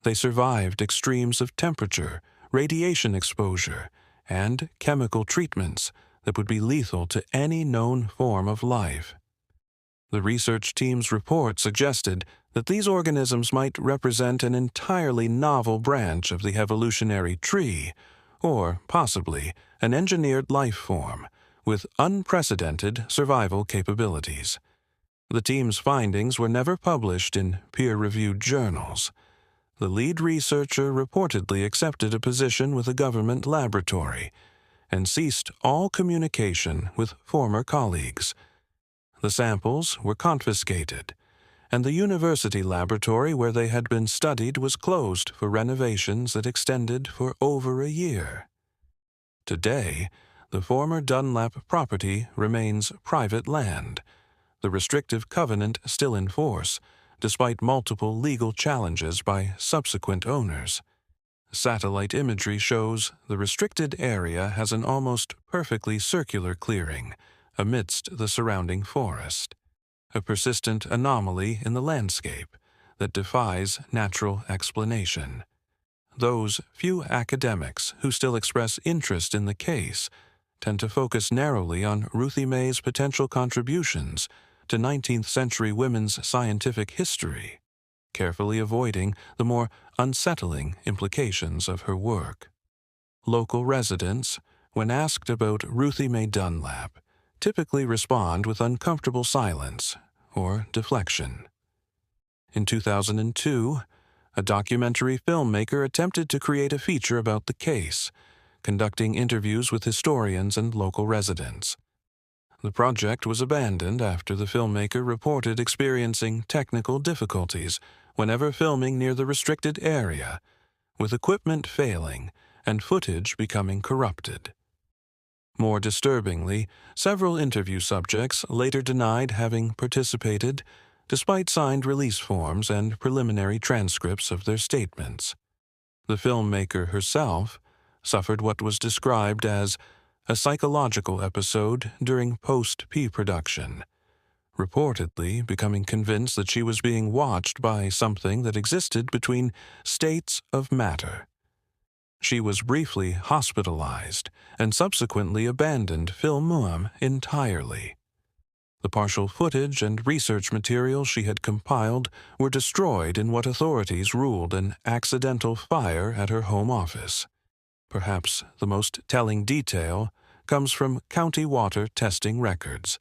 S1: They survived extremes of temperature, radiation exposure, and chemical treatments that would be lethal to any known form of life. The research team's report suggested that these organisms might represent an entirely novel branch of the evolutionary tree, or possibly an engineered life form with unprecedented survival capabilities. The team's findings were never published in peer-reviewed journals. The lead researcher reportedly accepted a position with a government laboratory and ceased all communication with former colleagues. The samples were confiscated, and the university laboratory where they had been studied was closed for renovations that extended for over a year. Today, the former Dunlap property remains private land, the restrictive covenant still in force, despite multiple legal challenges by subsequent owners. Satellite imagery shows the restricted area has an almost perfectly circular clearing amidst the surrounding forest, a persistent anomaly in the landscape that defies natural explanation. Those few academics who still express interest in the case tend to focus narrowly on Ruthie Mae's potential contributions to 19th-century women's scientific history, carefully avoiding the more unsettling implications of her work. Local residents, when asked about Ruthie Mae Dunlap, typically respond with uncomfortable silence or deflection. In 2002, a documentary filmmaker attempted to create a feature about the case, conducting interviews with historians and local residents. The project was abandoned after the filmmaker reported experiencing technical difficulties whenever filming near the restricted area, with equipment failing and footage becoming corrupted. More disturbingly, several interview subjects later denied having participated, despite signed release forms and preliminary transcripts of their statements. The filmmaker herself suffered what was described as a psychological episode during post-P-production, reportedly becoming convinced that she was being watched by something that existed between states of matter. She was briefly hospitalized and subsequently abandoned film entirely. The partial footage and research material she had compiled were destroyed in what authorities ruled an accidental fire at her home office. Perhaps the most telling detail comes from county water testing records.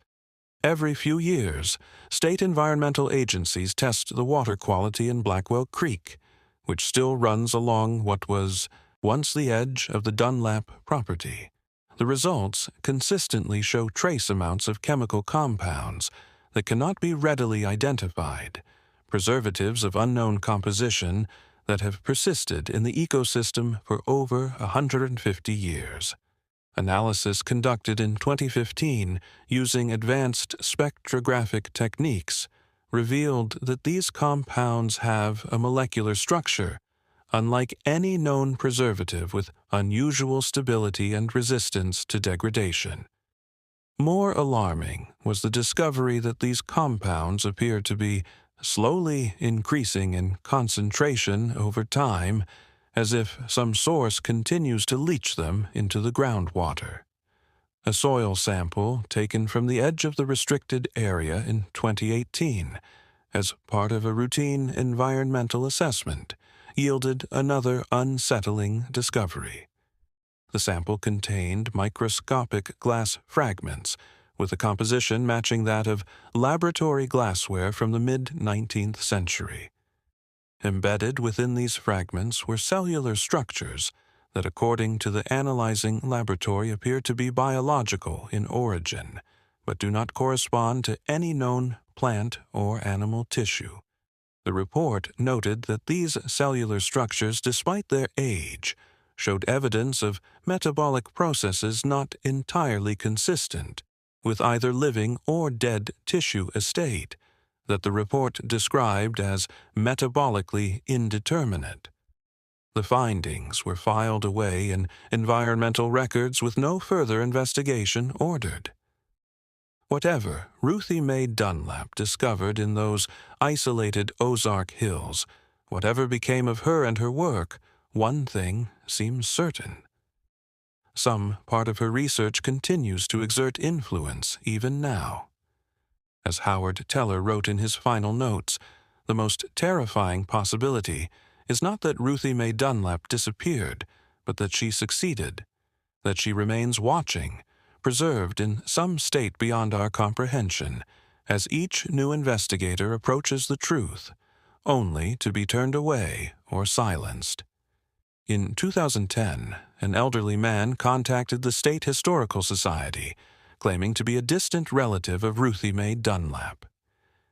S1: Every few years, state environmental agencies test the water quality in Blackwell Creek, which still runs along what was once the edge of the Dunlap property. The results consistently show trace amounts of chemical compounds that cannot be readily identified, preservatives of unknown composition that have persisted in the ecosystem for over 150 years. Analysis conducted in 2015 using advanced spectrographic techniques revealed that these compounds have a molecular structure unlike any known preservative with unusual stability and resistance to degradation. More alarming was the discovery that these compounds appear to be slowly increasing in concentration over time, as if some source continues to leach them into the groundwater. A soil sample taken from the edge of the restricted area in 2018 as part of a routine environmental assessment yielded another unsettling discovery. The sample contained microscopic glass fragments with a composition matching that of laboratory glassware from the mid-19th century. Embedded within these fragments were cellular structures that, according to the analyzing laboratory, appear to be biological in origin, but do not correspond to any known plant or animal tissue. The report noted that these cellular structures, despite their age, showed evidence of metabolic processes not entirely consistent with either living or dead tissue estate, that the report described as metabolically indeterminate. The findings were filed away in environmental records with no further investigation ordered. Whatever Ruthie Mae Dunlap discovered in those isolated Ozark Hills, whatever became of her and her work, one thing seems certain. Some part of her research continues to exert influence even now. As Howard Teller wrote in his final notes, the most terrifying possibility is not that Ruthie Mae Dunlap disappeared, but that she succeeded, that she remains watching, preserved in some state beyond our comprehension, as each new investigator approaches the truth, only to be turned away or silenced. In 2010, an elderly man contacted the State Historical Society, claiming to be a distant relative of Ruthie Mae Dunlap.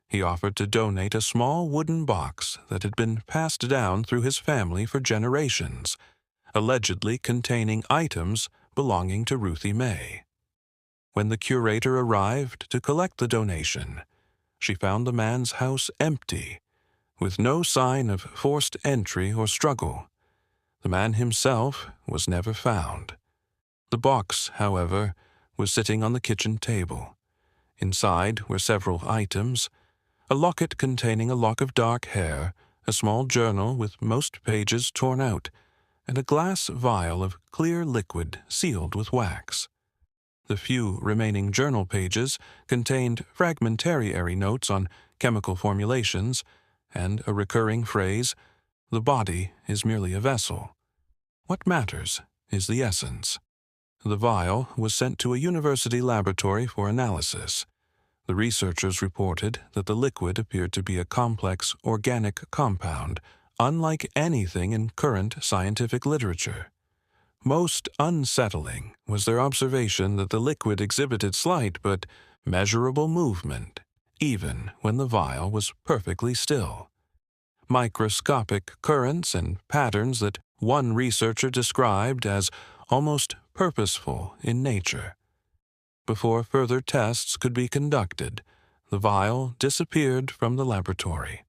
S1: He offered to donate a small wooden box that had been passed down through his family for generations, allegedly containing items belonging to Ruthie Mae. When the curator arrived to collect the donation, she found the man's house empty, with no sign of forced entry or struggle. The man himself was never found. The box, however, was sitting on the kitchen table. Inside were several items: a locket containing a lock of dark hair, a small journal with most pages torn out, and a glass vial of clear liquid sealed with wax. The few remaining journal pages contained fragmentary notes on chemical formulations and a recurring phrase, "The body is merely a vessel. What matters is the essence." The vial was sent to a university laboratory for analysis. The researchers reported that the liquid appeared to be a complex organic compound, unlike anything in current scientific literature. Most unsettling was their observation that the liquid exhibited slight but measurable movement, even when the vial was perfectly still. Microscopic currents and patterns that one researcher described as almost purposeful in nature. Before further tests could be conducted, the vial disappeared from the laboratory.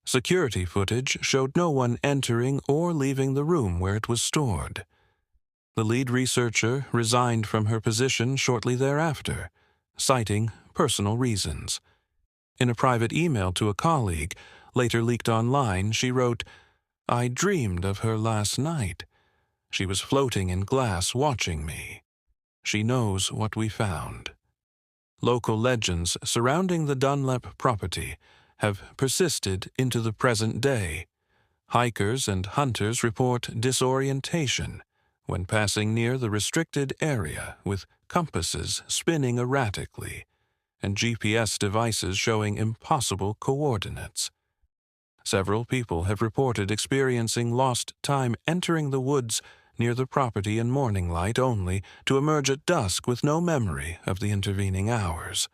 S1: Security footage showed no one entering or leaving the room where it was stored. The lead researcher resigned from her position shortly thereafter, citing personal reasons. In a private email to a colleague, later leaked online, she wrote, "I dreamed of her last night. She was floating in glass watching me. She knows what we found." Local legends surrounding the Dunlap property have persisted into the present day. Hikers and hunters report disorientation when passing near the restricted area, with compasses spinning erratically and GPS devices showing impossible coordinates. Several people have reported experiencing lost time entering the woods near the property in morning light only to emerge at dusk with no memory of the intervening hours.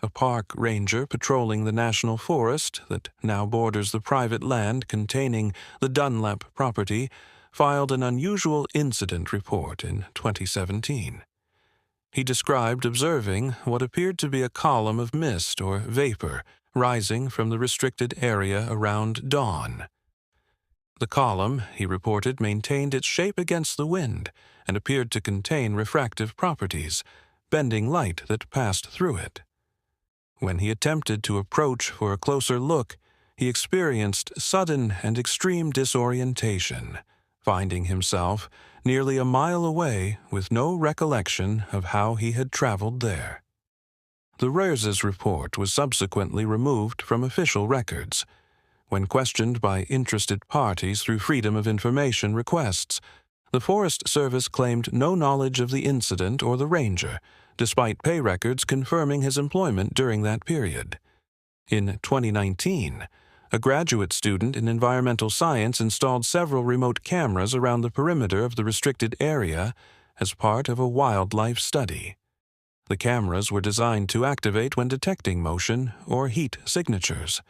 S1: A park ranger patrolling the national forest that now borders the private land containing the Dunlap property filed an unusual incident report in 2017. He described observing what appeared to be a column of mist or vapor rising from the restricted area around dawn. The column, he reported, maintained its shape against the wind and appeared to contain refractive properties, bending light that passed through it. When he attempted to approach for a closer look, he experienced sudden and extreme disorientation, finding himself nearly a mile away with no recollection of how he had traveled there. The Rers's report was subsequently removed from official records. When questioned by interested parties through Freedom of Information requests, the Forest Service claimed no knowledge of the incident or the ranger, despite pay records confirming his employment during that period. In 2019, a graduate student in environmental science installed several remote cameras around the perimeter of the restricted area as part of a wildlife study. The cameras were designed to activate when detecting motion or heat signatures.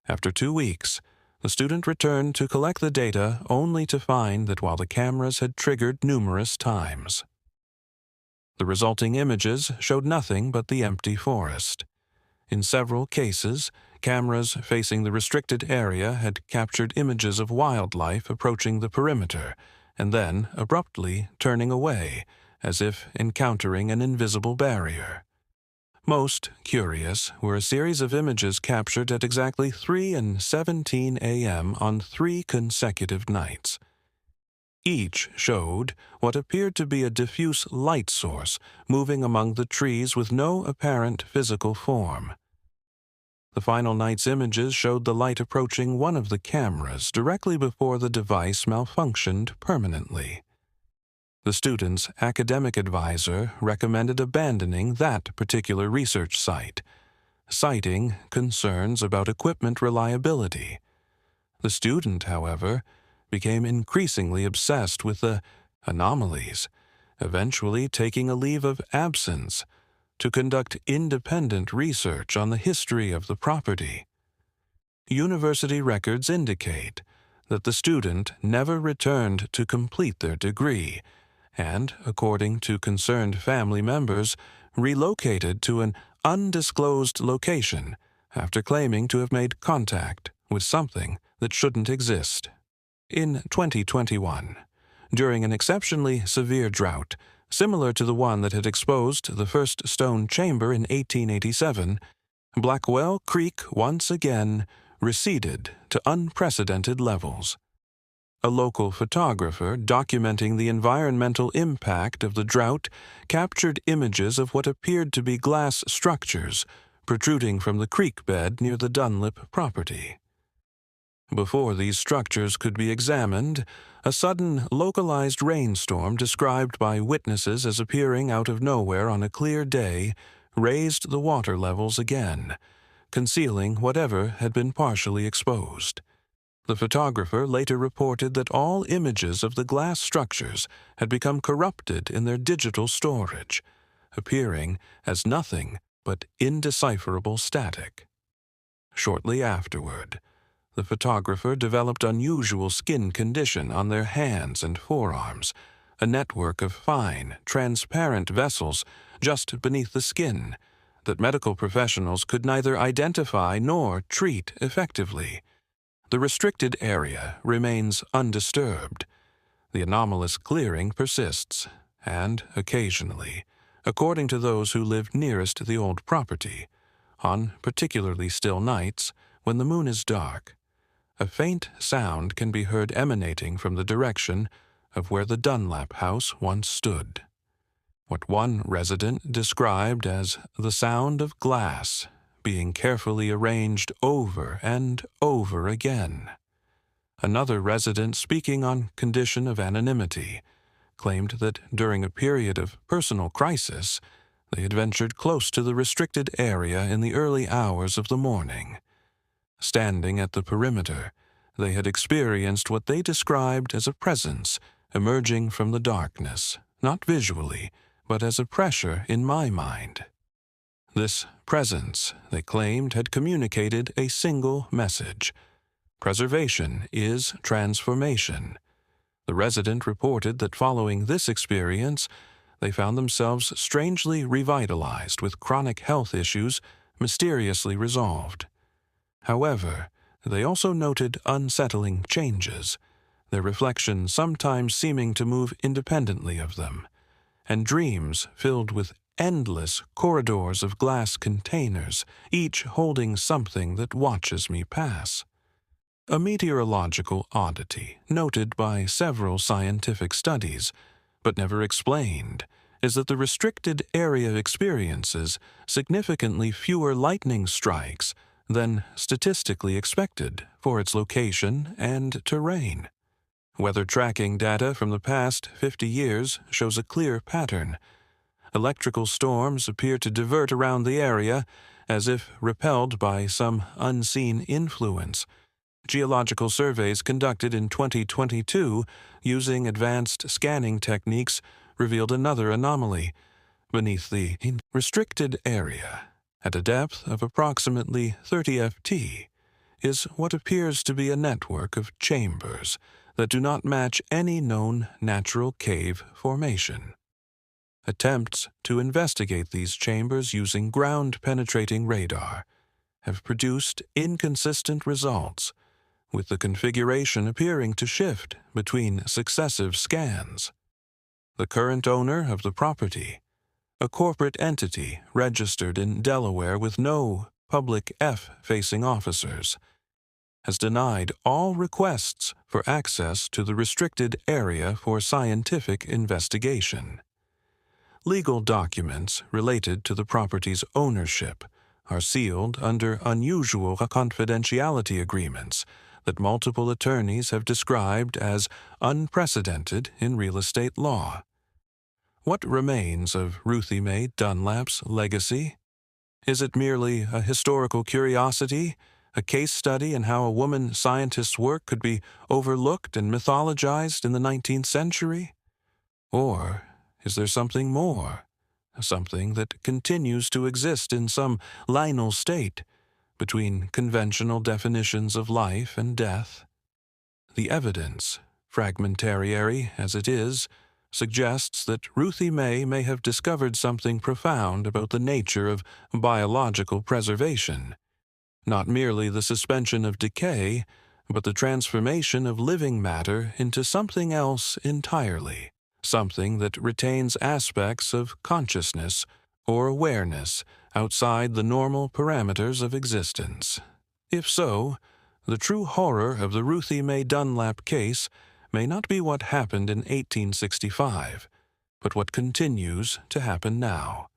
S1: After 2 weeks, the student returned to collect the data only to find that while the cameras had triggered numerous times, the resulting images showed nothing but the empty forest. In several cases, cameras facing the restricted area had captured images of wildlife approaching the perimeter and then abruptly turning away, as if encountering an invisible barrier. Most curious were a series of images captured at exactly 3:17 a.m. on 3 consecutive nights. Each showed what appeared to be a diffuse light source moving among the trees with no apparent physical form. The final night's images showed the light approaching one of the cameras directly before the device malfunctioned permanently. The student's academic advisor recommended abandoning that particular research site, citing concerns about equipment reliability. The student, however, became increasingly obsessed with the anomalies, eventually taking a leave of absence to conduct independent research on the history of the property. University records indicate that the student never returned to complete their degree and, according to concerned family members, relocated to an undisclosed location after claiming to have made contact with something that shouldn't exist. In 2021, during an exceptionally severe drought, similar to the one that had exposed the first stone chamber in 1887, Blackwell Creek once again receded to unprecedented levels. A local photographer documenting the environmental impact of the drought captured images of what appeared to be glass structures protruding from the creek bed near the Dunlap property. Before these structures could be examined, a sudden localized rainstorm described by witnesses as appearing out of nowhere on a clear day raised the water levels again, concealing whatever had been partially exposed. The photographer later reported that all images of the glass structures had become corrupted in their digital storage, appearing as nothing but indecipherable static. Shortly afterward, the photographer developed unusual skin condition on their hands and forearms, a network of fine, transparent vessels just beneath the skin that medical professionals could neither identify nor treat effectively. The restricted area remains undisturbed. The anomalous clearing persists, and occasionally, according to those who lived nearest the old property, on particularly still nights when the moon is dark, a faint sound can be heard emanating from the direction of where the Dunlap house once stood. What one resident described as the sound of glass being carefully arranged over and over again. Another resident, speaking on condition of anonymity, claimed that during a period of personal crisis, they had ventured close to the restricted area in the early hours of the morning. Standing at the perimeter, they had experienced what they described as a presence emerging from the darkness, not visually, but as a pressure in my mind. This presence, they claimed, had communicated a single message: preservation is transformation. The resident reported that following this experience, they found themselves strangely revitalized with chronic health issues mysteriously resolved. However, they also noted unsettling changes, their reflections sometimes seeming to move independently of them, and dreams filled with endless corridors of glass containers, each holding something that watches me pass. A meteorological oddity, noted by several scientific studies, but never explained, is that the restricted area experiences significantly fewer lightning strikes than statistically expected for its location and terrain. Weather tracking data from the past 50 years shows a clear pattern. Electrical storms appear to divert around the area as if repelled by some unseen influence. Geological surveys conducted in 2022 using advanced scanning techniques revealed another anomaly. Beneath the restricted area, at a depth of approximately 30 ft, is what appears to be a network of chambers that do not match any known natural cave formation. Attempts to investigate these chambers using ground-penetrating radar have produced inconsistent results, with the configuration appearing to shift between successive scans. The current owner of the property, a corporate entity registered in Delaware with no public F-facing officers, has denied all requests for access to the restricted area for scientific investigation. Legal documents related to the property's ownership are sealed under unusual confidentiality agreements that multiple attorneys have described as unprecedented in real estate law. What remains of Ruthie Mae Dunlap's legacy? Is it merely a historical curiosity, a case study in how a woman scientist's work could be overlooked and mythologized in the 19th century? Or is there something more, something that continues to exist in some liminal state between conventional definitions of life and death? The evidence, fragmentary as it is, suggests that Ruthie Mae may have discovered something profound about the nature of biological preservation, not merely the suspension of decay, but the transformation of living matter into something else entirely, something that retains aspects of consciousness or awareness outside the normal parameters of existence. If so, the true horror of the Ruthie Mae Dunlap case may not be what happened in 1865, but what continues to happen now.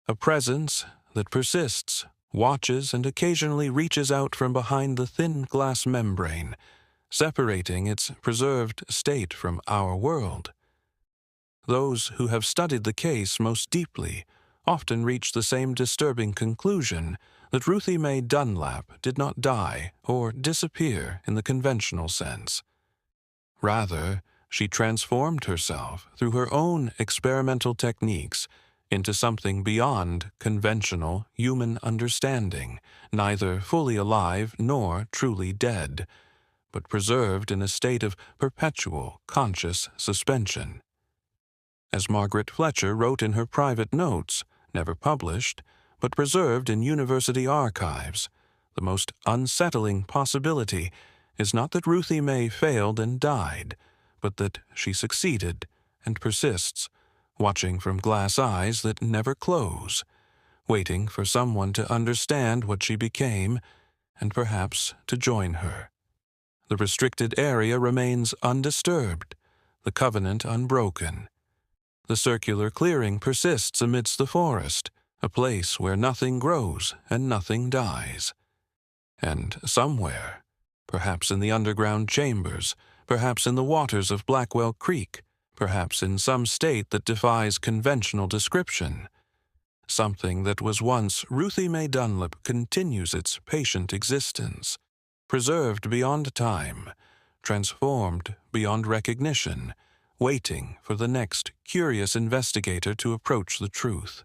S1: A presence that persists, watches, and occasionally reaches out from behind the thin glass membrane, separating its preserved state from our world. Those who have studied the case most deeply often reach the same disturbing conclusion that Ruthie Mae Dunlap did not die or disappear in the conventional sense. Rather, she transformed herself through her own experimental techniques into something beyond conventional human understanding, neither fully alive nor truly dead, but preserved in a state of perpetual conscious suspension. As Margaret Fletcher wrote in her private notes, never published, but preserved in university archives, the most unsettling possibility is not that Ruthie Mae failed and died, but that she succeeded and persists, watching from glass eyes that never close, waiting for someone to understand what she became and perhaps to join her. The restricted area remains undisturbed, the covenant unbroken. The circular clearing persists amidst the forest, a place where nothing grows and nothing dies. And somewhere, perhaps in the underground chambers, perhaps in the waters of Blackwell Creek, perhaps in some state that defies conventional description, something that was once Ruthie Mae Dunlap continues its patient existence, preserved beyond time, transformed beyond recognition, waiting for the next curious investigator to approach the truth.